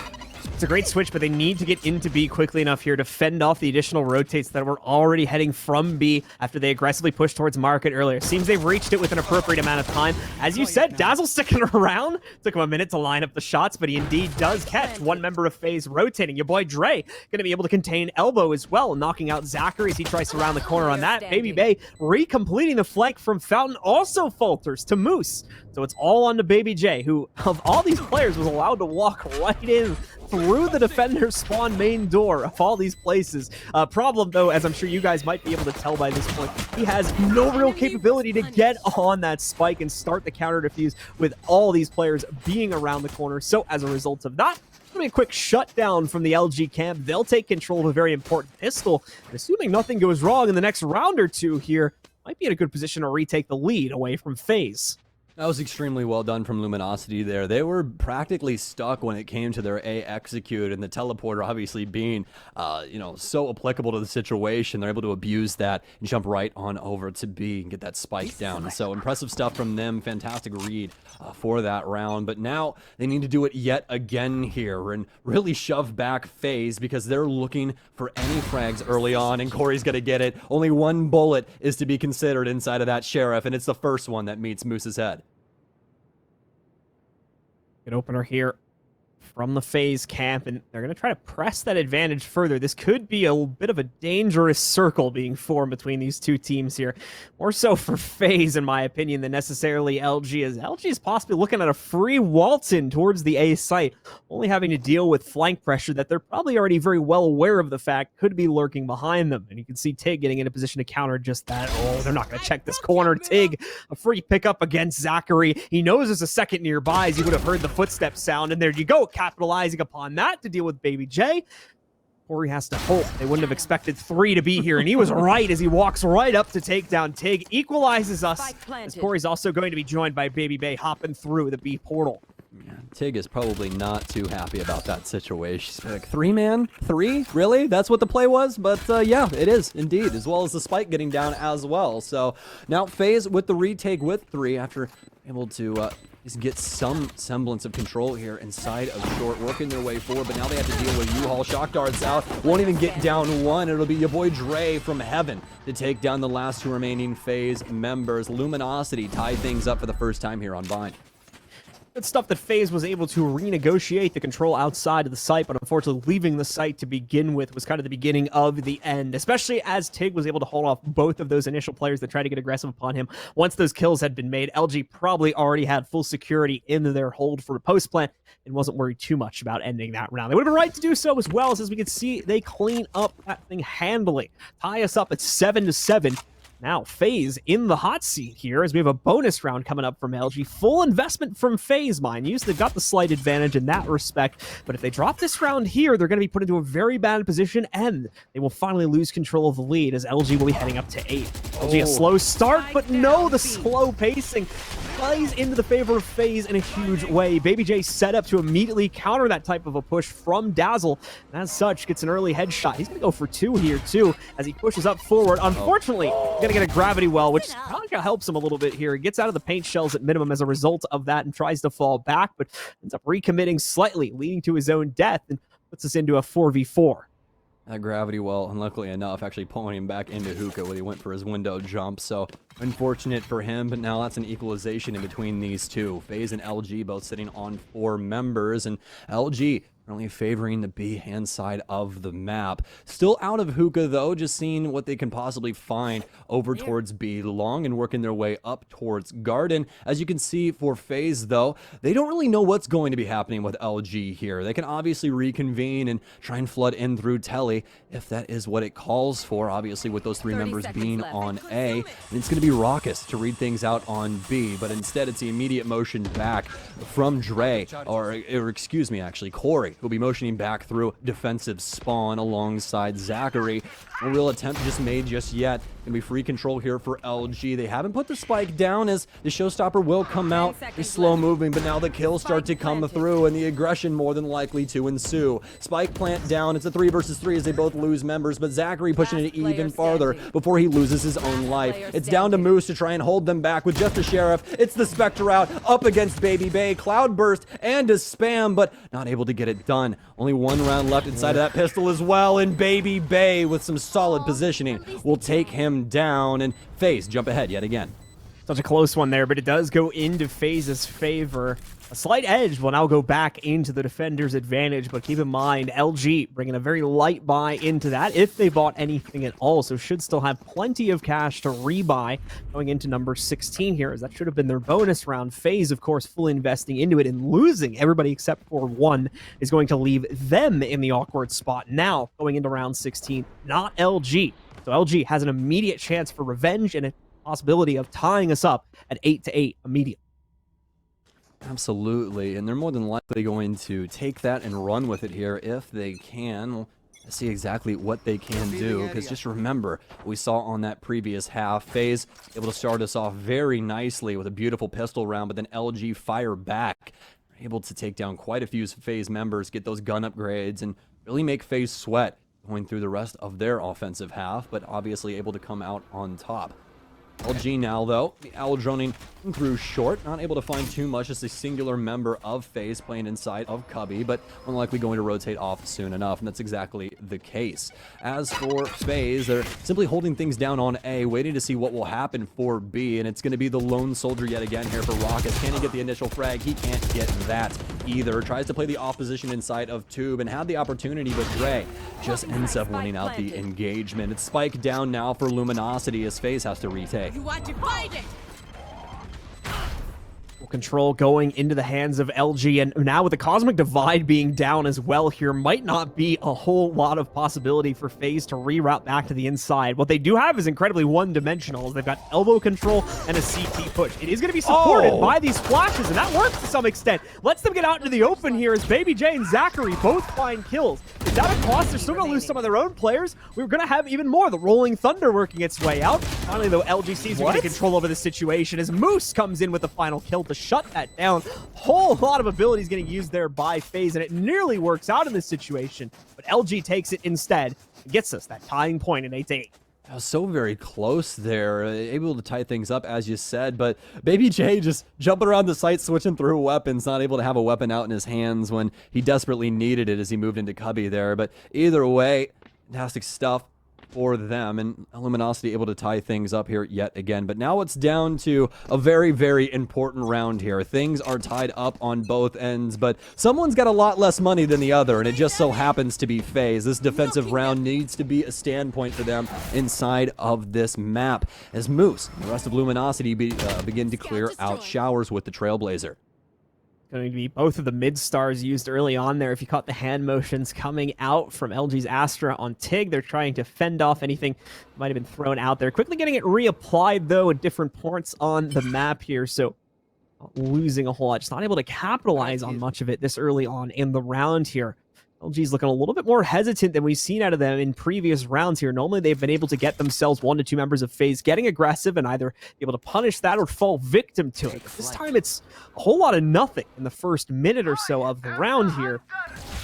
It's a great switch, but they need to get into B quickly enough here to fend off the additional rotates that were already heading from B after they aggressively pushed towards Market earlier. Seems they've reached it with an appropriate amount of time. As you said, Dazzle sticking around. Took him a minute to line up the shots, but he indeed does catch one member of FaZe rotating. Your boy Dre going to be able to contain Elbow as well, knocking out Zachary as he tries to round the corner on that. Baby Bay recompleting the flank from Fountain also falters to Moose. So it's all on to Baby J, who, of all these players, was allowed to walk right in through the defender's spawn main door of all these places. Problem, though, as I'm sure you guys might be able to tell by this point, he has no real capability to get on that spike and start the counter defuse with all these players being around the corner. So as a result of that, it's going to be a quick shutdown from the LG camp. They'll take control of a very important pistol. And assuming nothing goes wrong in the next round or two here, might be in a good position to retake the lead away from FaZe. That was extremely well done from Luminosity there. They were practically stuck when it came to their A execute, and the teleporter obviously being, so applicable to the situation. They're able to abuse that and jump right on over to B and get that spike down. So impressive stuff from them. Fantastic read for that round. But now they need to do it yet again here and really shove back FaZe because they're looking for any frags early on, and Corey's going to get it. Only one bullet is to be considered inside of that Sheriff, and it's the first one that meets Moose's head. Good opener here from the FaZe camp, and they're going to try to press that advantage further. This could be a bit of a dangerous circle being formed between these two teams here. More so for FaZe, in my opinion, than necessarily LG, as LG is possibly looking at a free waltz-in towards the A site, only having to deal with flank pressure that they're probably already very well aware of the fact could be lurking behind them. And you can see Tig getting in a position to counter just that. Oh, they're not going to check this corner. Tig, a free pickup against Zachary. He knows there's a second nearby, as he would have heard the footstep sound, and there you go, capitalizing upon that to deal with Baby J. Corey has to hope. They wouldn't have expected 3 to be here, and he was right as he walks right up to take down Tig. Equalizes us, as Corey's also going to be joined by Baby Bay hopping through the B portal. Yeah, Tig is probably not too happy about that situation. She's like, 3-man? 3? Really? That's what the play was? But yeah, it is indeed, as well as the spike getting down as well. So now FaZe with the retake with 3 after able to just get some semblance of control here inside of short, working their way forward, but now they have to deal with U-Haul. Shock darts out, won't even get down one. It'll be your boy Dre from heaven to take down the last 2 remaining FaZe members. Luminosity tied things up for the first time here on Vine. Good stuff that FaZe was able to renegotiate the control outside of the site, but unfortunately leaving the site to begin with was kind of the beginning of the end, especially as Tig was able to hold off both of those initial players that tried to get aggressive upon him. Once those kills had been made, LG probably already had full security into their hold for a post plant and wasn't worried too much about ending that round. They would have been right to do so as well, as we can see, they clean up that thing handily. Tie us up at 7-7. Now, FaZe in the hot seat here as we have a bonus round coming up from LG. Full investment from FaZe, mind you, so they've got the slight advantage in that respect. But if they drop this round here, they're going to be put into a very bad position, and they will finally lose control of the lead as LG will be heading up to 8. LG a slow start, but no, the slow pacing plays into the favor of FaZe in a huge way. Baby J set up to immediately counter that type of a push from Dazzle, and as such, gets an early headshot. He's going to go for 2 here, too, as he pushes up forward. Unfortunately, going to get a gravity well, which kind of helps him a little bit here. He gets out of the paint shells at minimum as a result of that and tries to fall back, but ends up recommitting slightly, leading to his own death, and puts us into a 4v4. That gravity well, unluckily enough, actually pulling him back into Hookah when he went for his window jump. So unfortunate for him, but now that's an equalization in between these two. FaZe and LG both sitting on 4 members, and LG currently favoring the B-hand side of the map. Still out of Hookah, though, just seeing what they can possibly find over towards B long and working their way up towards Garden. As you can see for FaZe, though, they don't really know what's going to be happening with LG here. They can obviously reconvene and try and flood in through Telly if that is what it calls for, obviously with those 3 members being on A. And it's going to be Raucous to read things out on B, but instead it's the immediate motion back from Dre, or excuse me, actually, Corey, who'll be motioning back through defensive spawn alongside Zachary. No real attempt just made just yet. Gonna be free control here for LG. They haven't put the spike down as the showstopper will come out. He's slow moving, but now the kills start to come through and the aggression more than likely to ensue. Spike plant down. It's a 3 versus 3 as they both lose members, but Zachary pushing it even farther before he loses his own life. It's down to Moose to try and hold them back with just the Sheriff. It's the Spectre out up against Baby Bay. Cloudburst and a spam, but not able to get it done. Only 1 round left inside of that pistol as well, and Baby Bay with some solid positioning will take him down, and FaZe jump ahead yet again. Such a close one there, but it does go into FaZe's favor. A slight edge will now go back into the defender's advantage, but keep in mind, LG bringing a very light buy into that, if they bought anything at all, so should still have plenty of cash to rebuy going into number 16 here, as that should have been their bonus round. FaZe, of course, fully investing into it and losing everybody except for one is going to leave them in the awkward spot now going into round 16, not LG. So LG has an immediate chance for revenge and a possibility of tying us up at 8-8 immediately. Absolutely, and they're more than likely going to take that and run with it here if they can. We'll see exactly what they can do, because just remember, we saw on that previous half, FaZe able to start us off very nicely with a beautiful pistol round, but then LG fire back, able to take down quite a few FaZe members, get those gun upgrades, and really make FaZe sweat going through the rest of their offensive half, but obviously able to come out on top. LG now, though, the owl droning through short, not able to find too much, just a singular member of FaZe playing inside of Cubby, but unlikely going to rotate off soon enough, and that's exactly the case. As for FaZe, they're simply holding things down on A, waiting to see what will happen for B, and it's going to be the lone soldier yet again here for Rockets. Can he get the initial frag? He can't get that either. Tries to play the opposition inside of Tube and had the opportunity, but Dre just ends up winning out the engagement. It's spike down now for Luminosity as FaZe has to retake. You want to fight it? Control going into the hands of LG, and now with the Cosmic Divide being down as well here, might not be a whole lot of possibility for FaZe to reroute back to the inside. What they do have is incredibly one-dimensional. They've got elbow control and a CT push. It is going to be supported by these flashes, and that works to some extent. Lets them get out into the open here as Baby J and Zachary both find kills. Is that a cost? They're still going to lose some of their own players. We're going to have even more. The Rolling Thunder working its way out. Finally, though, LGC's are getting control over the situation as Moose comes in with the final kill to shut that down. Whole lot of abilities getting used there by FaZe, and it nearly works out in this situation, but LG takes it instead and gets us that tying point at 8-8. So very close there, able to tie things up as you said, but Baby J just jumping around the site, switching through weapons, not able to have a weapon out in his hands when he desperately needed it as he moved into Cubby there. But either way, fantastic stuff for them, and Luminosity able to tie things up here yet again. But now it's down to a very, very important round here. Things are tied up on both ends, but someone's got a lot less money than the other, and it just so happens to be FaZe. This defensive round needs to be a standpoint for them inside of this map, as Moose and the rest of Luminosity begin to clear out showers with the Trailblazer. Going to be both of the mid-stars used early on there. If you caught the hand motions coming out from LG's Astra on Tig, they're trying to fend off anything that might have been thrown out there. Quickly getting it reapplied, though, at different points on the map here, so losing a whole lot. Just not able to capitalize on much of it this early on in the round here. LG's looking a little bit more hesitant than we've seen out of them in previous rounds here. Normally, they've been able to get themselves 1 to 2 members of FaZe getting aggressive and either be able to punish that or fall victim to it. But this time, it's a whole lot of nothing in the first minute or so of the round here.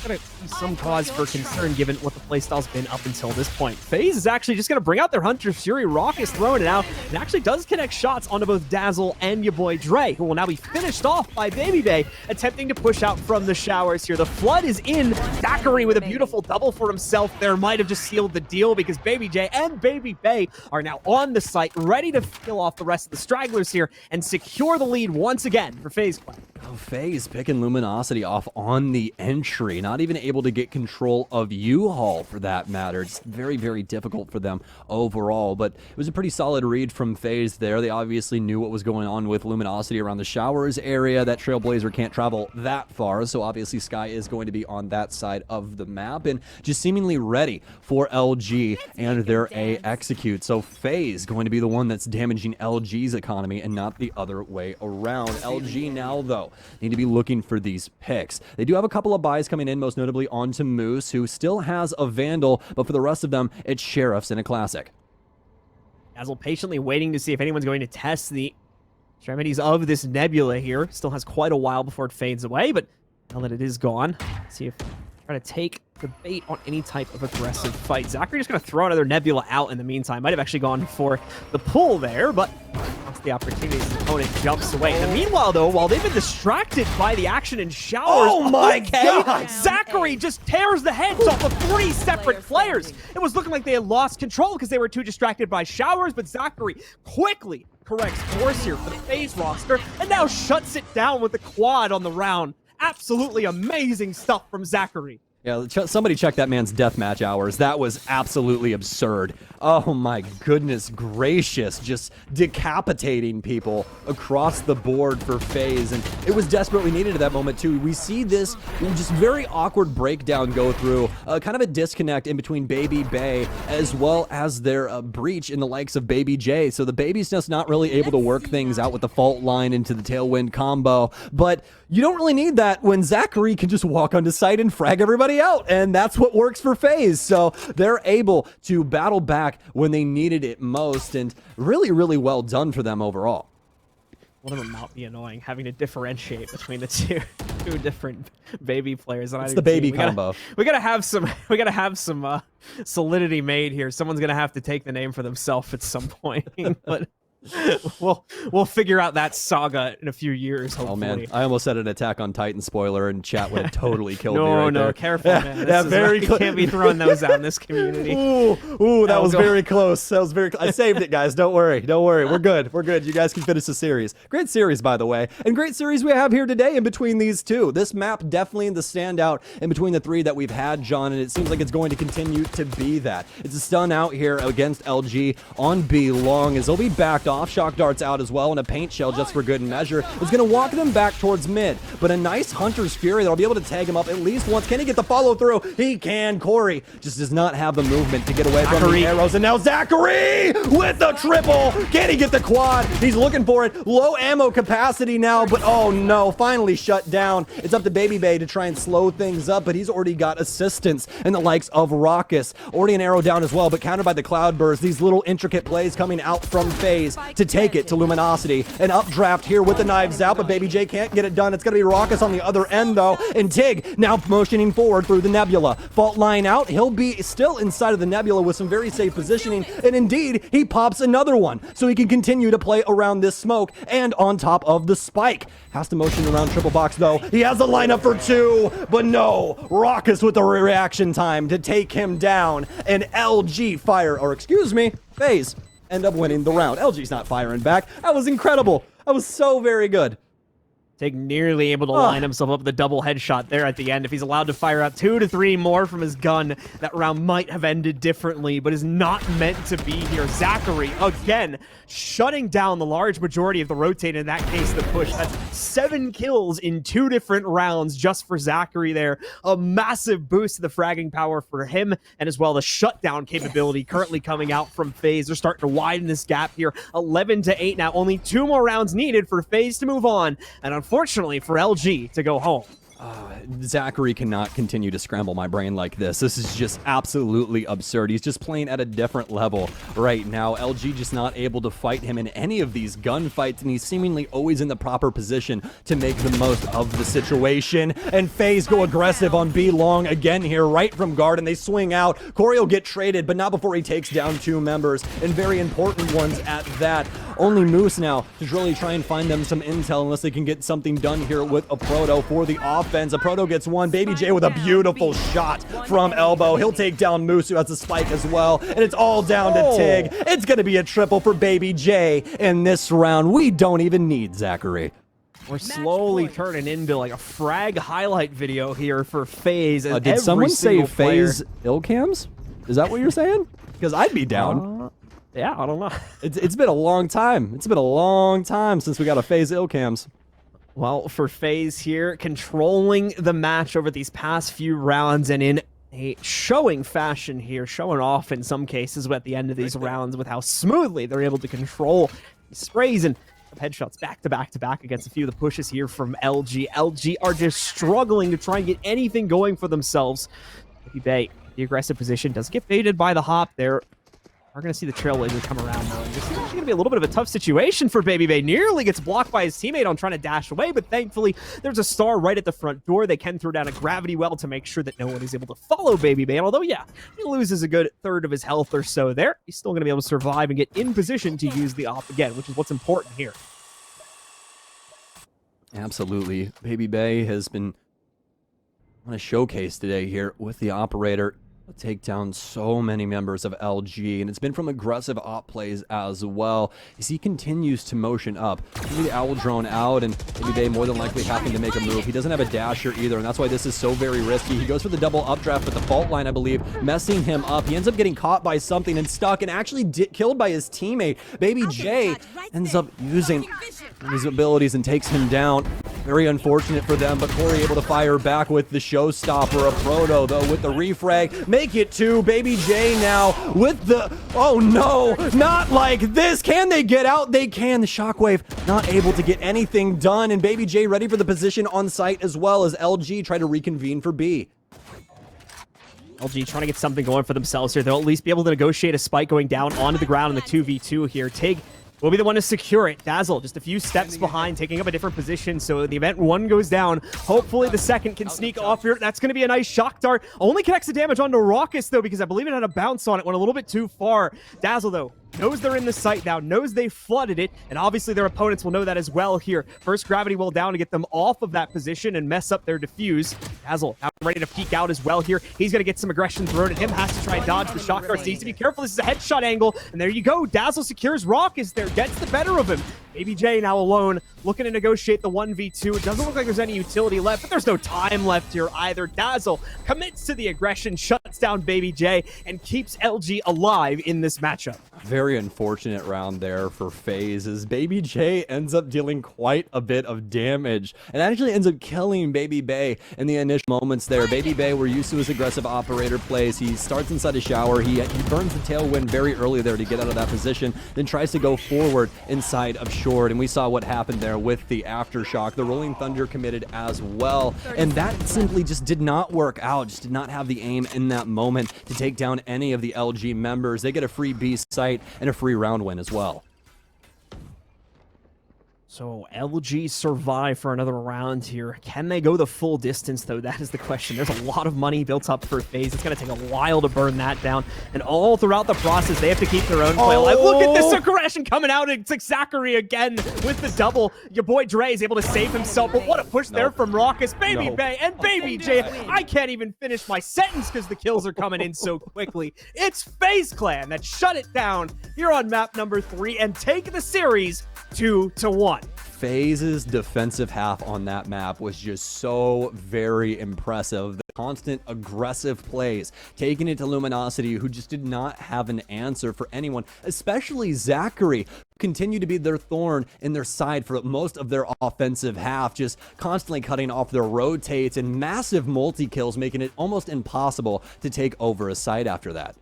Gonna be some cause for concern given what the playstyle's been up until this point. FaZe is actually just gonna bring out their Hunter's Fury. Rock is throwing it out and actually does connect shots onto both Dazzle and your boy Dre, who will now be finished off by Baby Bay, attempting to push out from the showers here. The Flood is in. Zachary with a beautiful double for himself there might have just sealed the deal, because Baby J and Baby Bay are now on the site, ready to kill off the rest of the stragglers here and secure the lead once again for FaZe play. Oh, FaZe picking Luminosity off on the entry, not even able to get control of U-Haul for that matter. It's very, very difficult for them overall, but it was a pretty solid read from FaZe there. They obviously knew what was going on with Luminosity around the showers area. That Trailblazer can't travel that far, so obviously Sky is going to be on that side of the map and just seemingly ready for LG and their A execute. So FaZe going to be the one that's damaging LG's economy and not the other way around. LG now, though, need to be looking for these picks. They do have a couple of buys coming in, most notably onto Moose, who still has a Vandal, but for the rest of them, it's Sheriffs in a Classic. Dazzle patiently waiting to see if anyone's going to test the extremities of this Nebula here. Still has quite a while before it fades away, but now that it is gone, let's see if trying to take the bait on any type of aggressive fight. Zachary just going to throw another Nebula out in the meantime. Might have actually gone for the pull there, but that's the opportunity. His opponent jumps away. In the meanwhile, though, while they've been distracted by the action in showers, oh my God! Zachary just tears the heads off of 3 separate players. It was looking like they had lost control because they were too distracted by showers, but Zachary quickly corrects course here for the FaZe roster, and now shuts it down with the quad on the round. Absolutely amazing stuff from Zachary. Yeah, somebody check that man's deathmatch hours. That was absolutely absurd. Oh my goodness gracious, just decapitating people across the board for FaZe, and it was desperately needed at that moment too. We see this just very awkward breakdown go through, kind of a disconnect in between Baby Bay as well as their breach in the likes of Baby J. So the Baby's just not really able to work things out with the fault line into the tailwind combo, but you don't really need that when Zachary can just walk onto site and frag everybody out, and that's what works for FaZe. So they're able to battle back when they needed it most, and really, really well done for them overall. One of them might be annoying, having to differentiate between the two different Baby players. It's the Baby combo. We gotta have some solidity made here. Someone's gonna have to take the name for themselves at some point, but we'll figure out that saga in a few years, hopefully. Oh man, I almost said an Attack on Titan spoiler, and chat would have totally killed me no, right there. Careful, man. You can't be throwing those out in this community. Ooh, that was very close. That was very. I saved it, guys. Don't worry. We're good. You guys can finish the series. Great series, by the way, and great series we have here today in between these two. This map definitely the standout in between the three that we've had, John, and it seems like it's going to continue to be that. It's a stun out here against LG on B long as they'll be backed off. Shock darts out as well, and a paint shell just for good measure is going to walk them back towards mid. But a nice Hunter's Fury that'll be able to tag him up at least once. Can he get the follow through? He can. Corey just does not have the movement to get away from the arrows. And now Zachary with the triple. Can he get the quad? He's looking for it. Low ammo capacity now, but oh no, finally shut down. It's up to Baby Bay to try and slow things up, but he's already got assistance in the likes of Raucus. Already an arrow down as well, but countered by the Cloudburst. These little intricate plays coming out from FaZe to take it to Luminosity. An updraft here with the knives out, but Baby J can't get it done. It's going to be Raucus on the other end, though. And Tig now motioning forward through the Nebula. Fault line out. He'll be still inside of the Nebula with some very safe positioning. And indeed, he pops another one. So he can continue to play around this smoke and on top of the spike. Has to motion around triple box, though. He has a lineup for two, but no. Raucus with the reaction time to take him down. And LG FaZe end up winning the round. LG's not firing back. That was incredible. That was so very good. Tig nearly able to line himself up with a double headshot there at the end. If he's allowed to fire out 2 to 3 more from his gun, that round might have ended differently, but is not meant to be here. Zachary, again, shutting down the large majority of the rotate, in that case, the push. That's 7 kills in 2 different rounds just for Zachary there. A massive boost to the fragging power for him, and as well the shutdown capability currently coming out from FaZe. They're starting to widen this gap here. 11 to 8 now. Only 2 more rounds needed for FaZe to move on, and unfortunately for LG to go home. Zachary cannot continue to scramble my brain like this. This is just absolutely absurd. He's just playing at a different level right now. LG just not able to fight him in any of these gunfights, and he's seemingly always in the proper position to make the most of the situation. And FaZe go aggressive on B long again here, right from guard, and they swing out. Corey will get traded, but not before he takes down 2 members, and very important ones at that. Only Moose now to really try and find them some intel, unless they can get something done here with a Proto for the offense. A Proto gets one. Baby J with a beautiful shot from elbow. He'll take down Moose, who has a spike as well. And it's all down to Tig. It's going to be a triple for Baby J in this round. We don't even need Zachary. We're slowly turning into like a frag highlight video here for FaZe. And did someone say FaZe player... Illcams? Is that what you're saying? Because I'd be down. Yeah, I don't know. It's been a long time. It's been a long time since we got a FaZe Illcams. Well, for FaZe here, controlling the match over these past few rounds, and in a showing fashion here, showing off in some cases at the end of these rounds with how smoothly they're able to control sprays and headshots back to back to back against a few of the pushes here from LG. LG are just struggling to try and get anything going for themselves. Baby Bay, the aggressive position, does get baited by the hop there. We're going to see the Trailblazer come around now. And this is actually going to be a little bit of a tough situation for Baby Bay. Nearly gets blocked by his teammate on trying to dash away, but thankfully there's a star right at the front door. They can throw down a gravity well to make sure that no one is able to follow Baby Bay. And although, yeah, he loses a good third of his health or so there, he's still going to be able to survive and get in position to use the op again, which is what's important here. Absolutely. Baby Bay has been on a showcase today here with the operator. Take down so many members of LG, and it's been from aggressive op plays as well as he continues to motion up. See the owl drone out, and maybe they more than likely having to make a move. He doesn't have a dasher either, and that's why this is so very risky. He goes for the double updraft, but the fault line, I believe, messing him up. He ends up getting caught by something and stuck, and actually killed by his teammate. Baby J ends up using his abilities and takes him down. Very unfortunate for them, but Corey able to fire back with the showstopper. A Proto, though, with the refrag. Make it to Baby J now with the... Oh, no. Not like this. Can they get out? They can. The Shockwave not able to get anything done, and Baby J ready for the position on site as well as LG try to reconvene for B. LG trying to get something going for themselves here. They'll at least be able to negotiate a spike going down onto the ground in the 2v2 here. Tig will be the one to secure it. Dazzle just a few steps behind, taking up a different position. So in the event one goes down, hopefully the second can sneak off here. That's going to be a nice shock dart. Only connects the damage onto Raucus, though, because I believe it had a bounce on it. Went a little bit too far. Dazzle, though, knows they're in the site now, knows they flooded it, and obviously their opponents will know that as well here. First gravity well down to get them off of that position and mess up their defuse. Dazzle now ready to peek out as well here. He's going to get some aggression thrown at him, has to try and dodge the shock darts. Needs to be careful. This is a headshot angle, and there you go. Dazzle secures Raucus there, gets the better of him. Baby J now alone, looking to negotiate the 1v2. It doesn't look like there's any utility left, but there's no time left here either. Dazzle commits to the aggression, shuts down Baby J, and keeps LG alive in this matchup. Very unfortunate round there for FaZe, as Baby J ends up dealing quite a bit of damage and actually ends up killing Baby Bay in the initial moments there. Baby Bay, we're used to his aggressive operator plays. He starts inside a shower. He burns the tailwind very early there to get out of that position, then tries to go forward inside of short, and we saw what happened there with the aftershock. The Rolling Thunder committed as well, and that simply just did not work out. Just did not have the aim in that moment to take down any of the LG members. They get a free B site and a free round win as well. So LG survive for another round here. Can they go the full distance, though? That is the question. There's a lot of money built up for FaZe. It's going to take a while to burn that down. And all throughout the process, they have to keep their own play alive. Look at this aggression coming out. It's like Zachary again with the double. Your boy Dre is able to save himself, but what a push there from Raucus. Baby Bay and Baby J. I can't even finish my sentence because the kills are coming in so quickly. It's FaZe Clan that shut it down here on map number 3 and take the series 2-1. FaZe's defensive half on that map was just so very impressive. The constant aggressive plays, taking it to Luminosity, who just did not have an answer for anyone, especially Zachary, who continued to be their thorn in their side for most of their offensive half, just constantly cutting off their rotates and massive multi-kills, making it almost impossible to take over a site after that.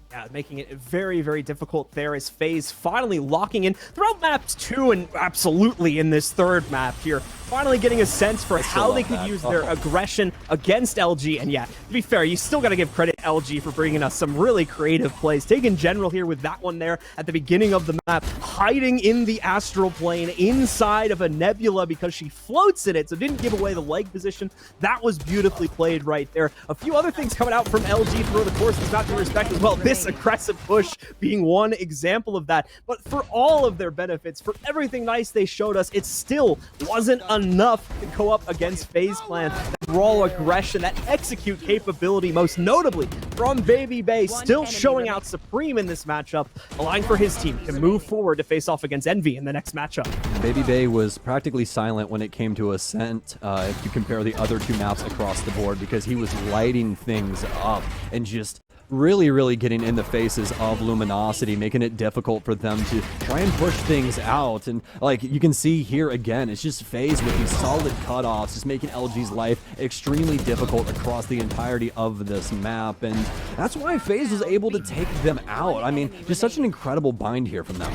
Yeah, making it very, very difficult there as FaZe finally locking in throughout maps 2 and absolutely in this third map here. Finally getting a sense for how they could use their aggression against LG. And yeah, to be fair, you still got to give credit to LG for bringing us some really creative plays. Taking general here with that one there at the beginning of the map, hiding in the astral plane inside of a nebula because she floats in it, so didn't give away the leg position. That was beautifully played right there. A few other things coming out from LG throughout the course is not to respect as well. This aggressive push being one example of that. But for all of their benefits, for everything nice they showed us, it still wasn't enough to go up against FaZe Clan. That raw aggression, that execute capability, most notably from Baby Bay, still showing out supreme in this matchup, allowing for his team to move forward to face off against Envy in the next matchup. Baby Bay was practically silent when it came to Ascent, if you compare the other two maps across the board, because he was lighting things up and just really getting in the faces of Luminosity, making it difficult for them to try and push things out. And like you can see here again, it's just FaZe with these solid cutoffs, just making LG's life extremely difficult across the entirety of this map. And that's why FaZe was able to take them out. I mean, just such an incredible bind here from them.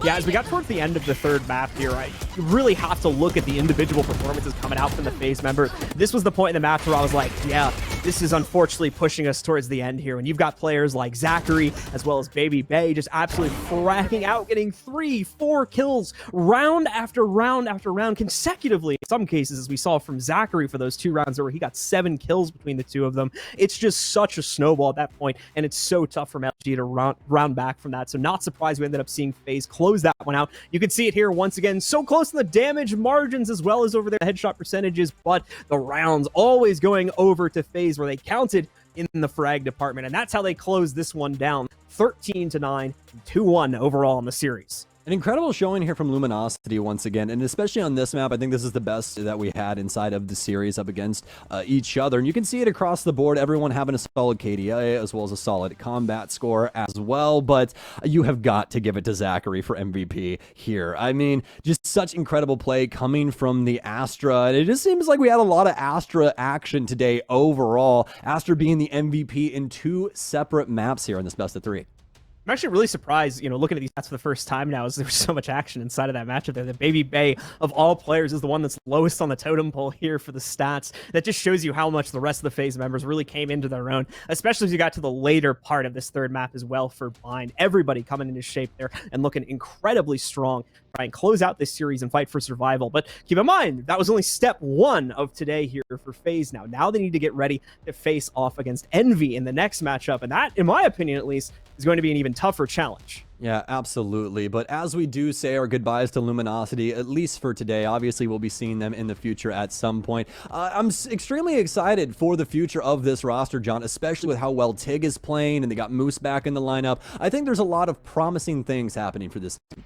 Yeah, as we got towards the end of the third map here, you really have to look at the individual performances coming out from the FaZe member. This was the point in the match where I was like, yeah, this is unfortunately pushing us towards the end here. And you've got players like Zachary, as well as Baby Bay, just absolutely fracking out, getting 3-4 kills round after round after round consecutively. In some cases, as we saw from Zachary for those 2 rounds where he got 7 kills between the two of them. It's just such a snowball at that point, and it's so tough from LG to round back from that. So not surprised we ended up seeing FaZe close that one out. You can see it here once again, so close in the damage margins as well as over their headshot percentages, but the rounds always going over to FaZe, where they counted in the frag department. And that's how they close this one down. 13-9, 2-1 overall in the series. An incredible showing here from Luminosity once again, and especially on this map, I think this is the best that we had inside of the series up against each other. And you can see it across the board, everyone having a solid KDA as well as a solid combat score as well, but you have got to give it to Zachary for MVP here. I mean, just such incredible play coming from the Astra, and it just seems like we had a lot of Astra action today overall. Astra being the MVP in 2 separate maps here in this best of 3. I'm actually really surprised, looking at these stats for the first time now, as there was so much action inside of that matchup there. The Baby Bay, of all players, is the one that's lowest on the totem pole here for the stats. That just shows you how much the rest of the FaZe members really came into their own, especially as you got to the later part of this third map as well for Bind. Everybody coming into shape there and looking incredibly strong. Try and close out this series and fight for survival. But keep in mind, that was only step 1 of today here for FaZe now. Now they need to get ready to face off against Envy in the next matchup. And that, in my opinion at least, is going to be an even tougher challenge. Yeah, absolutely. But as we do say our goodbyes to Luminosity, at least for today, obviously we'll be seeing them in the future at some point. I'm extremely excited for the future of this roster, John, especially with how well Tig is playing and they got Moose back in the lineup. I think there's a lot of promising things happening for this team.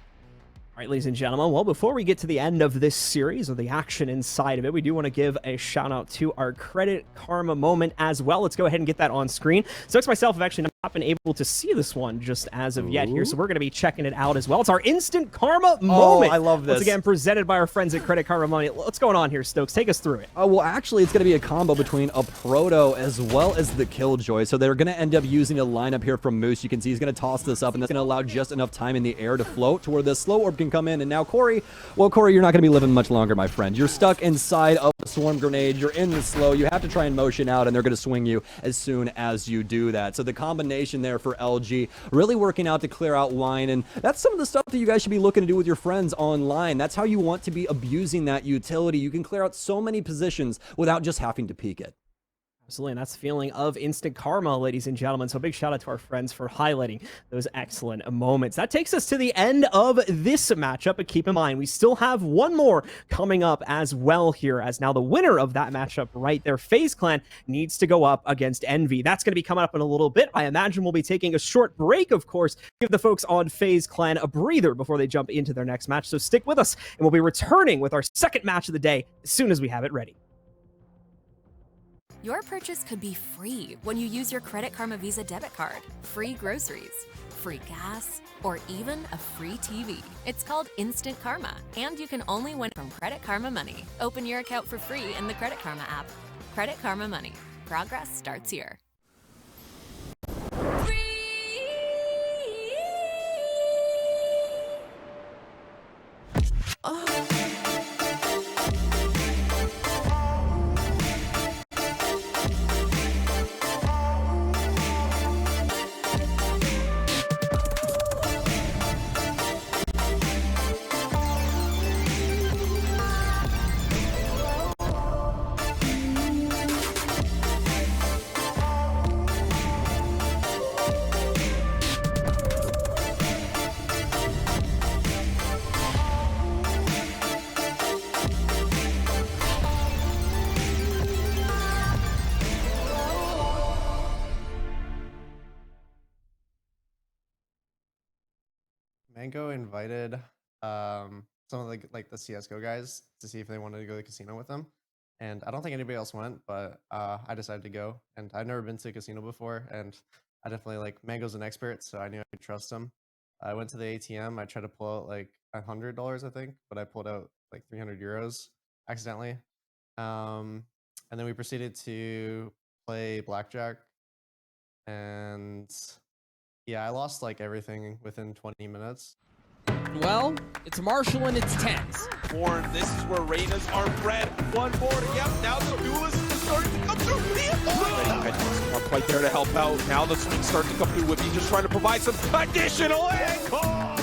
All right, ladies and gentlemen, well, before we get to the end of this series or the action inside of it, we do want to give a shout out to our Credit Karma moment as well. Let's go ahead and get that on screen. So it's myself, I've actually not been able to see this one just as of yet here, so we're going to be checking it out as well. It's our Instant Karma moment. I love this. Once again, presented by our friends at Credit Karma Money. What's going on here, Stokes? Take us through it. Oh, well, actually, it's going to be a combo between a Proto as well as the Killjoy. So they're going to end up using a lineup here from Moose. You can see he's going to toss this up, and that's going to allow just enough time in the air to float to where the slow orb can come in. And now Corey, well, Corey, you're not going to be living much longer, my friend. You're stuck inside of a swarm grenade. You're in the slow. You have to try and motion out, and they're going to swing you as soon as you do that. So the combination there for LG really working out to clear out line, and that's some of the stuff that you guys should be looking to do with your friends online. That's how you want to be abusing that utility. You can clear out so many positions without just having to peek it. Absolutely, and that's the feeling of Instant Karma, ladies and gentlemen. So big shout out to our friends for highlighting those excellent moments. That takes us to the end of this matchup, but keep in mind, we still have one more coming up as well here, as now the winner of that matchup right there, FaZe Clan, needs to go up against Envy. That's going to be coming up in a little bit. I imagine we'll be taking a short break, of course, give the folks on FaZe Clan a breather before they jump into their next match. So stick with us, and we'll be returning with our second match of the day as soon as we have it ready. Your purchase could be free when you use your Credit Karma Visa debit card. Free groceries, free gas, or even a free TV. It's called Instant Karma, and you can only win from Credit Karma Money. Open your account for free in the Credit Karma app. Credit Karma Money. Progress starts here. Mango invited some of the the CS:GO guys to see if they wanted to go to the casino with them, and I don't think anybody else went, but I decided to go. And I've never been to a casino before, and I definitely Mango's an expert, so I knew I could trust him. I went to the ATM. I tried to pull out $100, I think, but I pulled out 300 euros accidentally. And then we proceeded to play blackjack, and yeah, I lost everything within 20 minutes. Well, it's Marshall and it's Tens. Born, this is where Reynas are bred. One more, yep, now the duelist is starting to come through. Not quite there to help out. Now the swings start to come through. Whippy just trying to provide some additional ankle.